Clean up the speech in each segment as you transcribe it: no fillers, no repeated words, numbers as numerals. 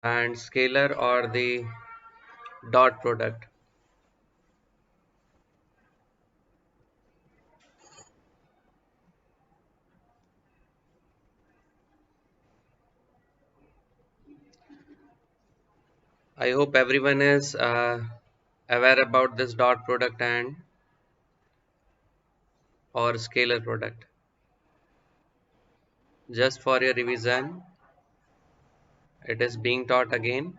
and scalar or the dot product. I hope everyone is aware about this dot product and or scalar product. Just for your revision, it is being taught again.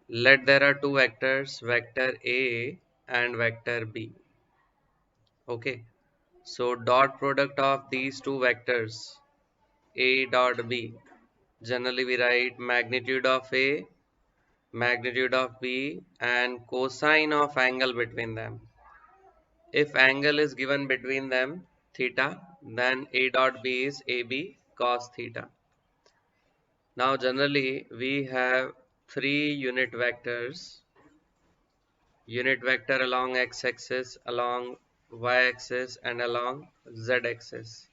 Let there are two vectors, vector A and vector B. Okay, so dot product of these two vectors A dot B. Generally we write magnitude of A, magnitude of B and cosine of angle between them. If angle is given between them theta, then A dot B is AB cos theta. Now generally we have three unit vector along x-axis, along y-axis and along z-axis.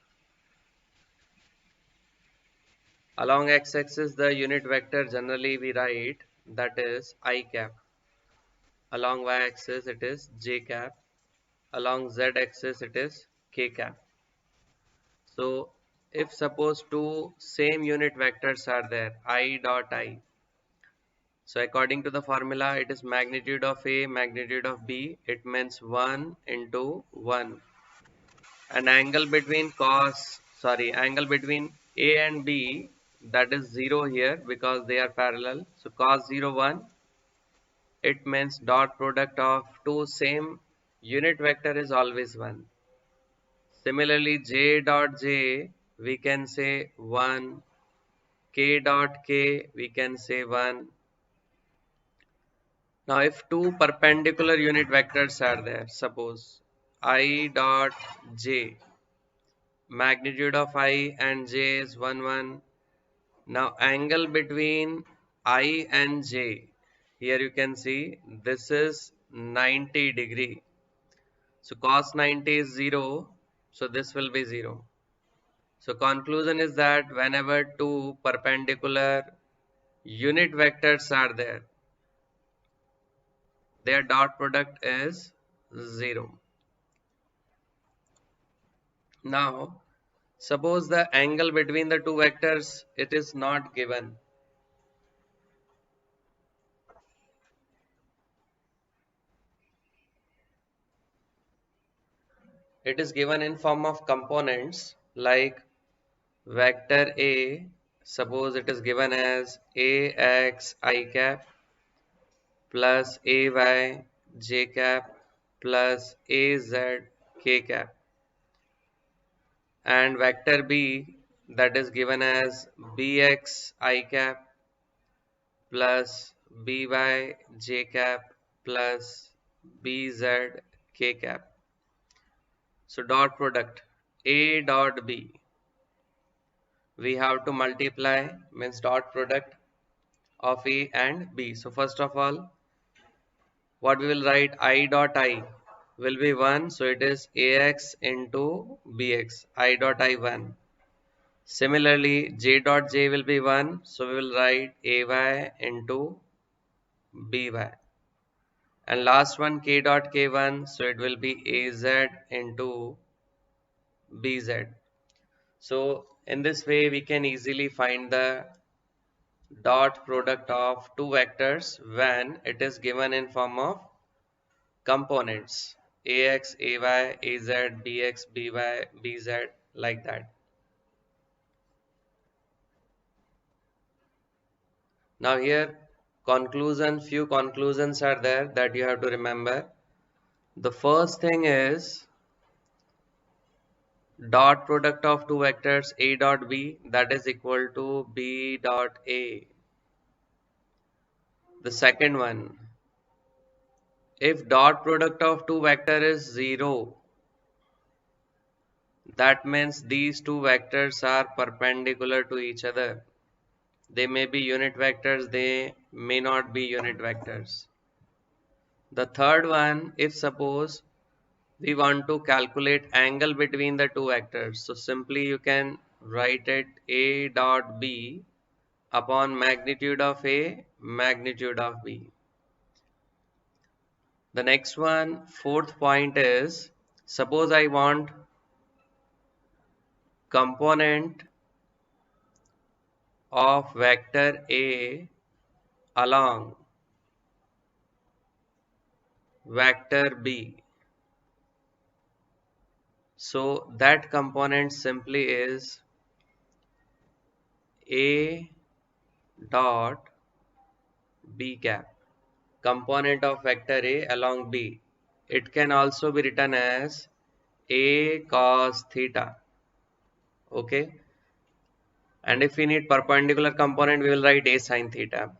Along x-axis the unit vector generally we write that is I cap. Along y-axis it is j cap. Along z-axis it is k cap. So if suppose two same unit vectors are there, I dot I. So according to the formula, it is magnitude of A, magnitude of B. It means 1 into 1. An angle between A and B, that is 0 here because they are parallel. So cos 0, 1. It means dot product of two same unit vector is always 1. Similarly, J dot J, we can say 1. K dot K, we can say 1. Now, if two perpendicular unit vectors are there, suppose I dot j, magnitude of I and j is 1, 1. Now, angle between I and j, here you can see this is 90 degree. So, cos 90 is 0, so this will be 0. So, conclusion is that whenever two perpendicular unit vectors are there, their dot product is 0. Now, suppose the angle between the two vectors, it is not given. It is given in form of components like vector A, suppose it is given as AX I cap plus AY J cap plus AZ K cap, and vector B that is given as BX I cap plus by j cap plus bz k cap. So dot product A dot B, we have to multiply, means dot product of A and B. So first of all, what we will write, I dot I will be 1, so it is AX into BX, I dot I 1. Similarly, J dot J will be 1, so we will write AY into BY. And last one k dot k1, so it will be az into bz. So in this way we can easily find the dot product of two vectors when it is given in form of components ax, ay, az, bx, by, bz, like that. Now here few conclusions are there that you have to remember. The first thing is dot product of two vectors A dot B, that is equal to B dot A. The second one, if dot product of two vector is 0, that means these two vectors are perpendicular to each other. They may be unit vectors, they may not be unit vectors. The third one, if suppose we want to calculate angle between the two vectors, so simply you can write it A dot B upon magnitude of A, magnitude of B. The next one, fourth point is, suppose I want component of vector A along vector B. So that component simply is A dot B cap. Component of vector A along B. It can also be written as A cos theta. Okay. And if we need perpendicular component, we will write A sin theta.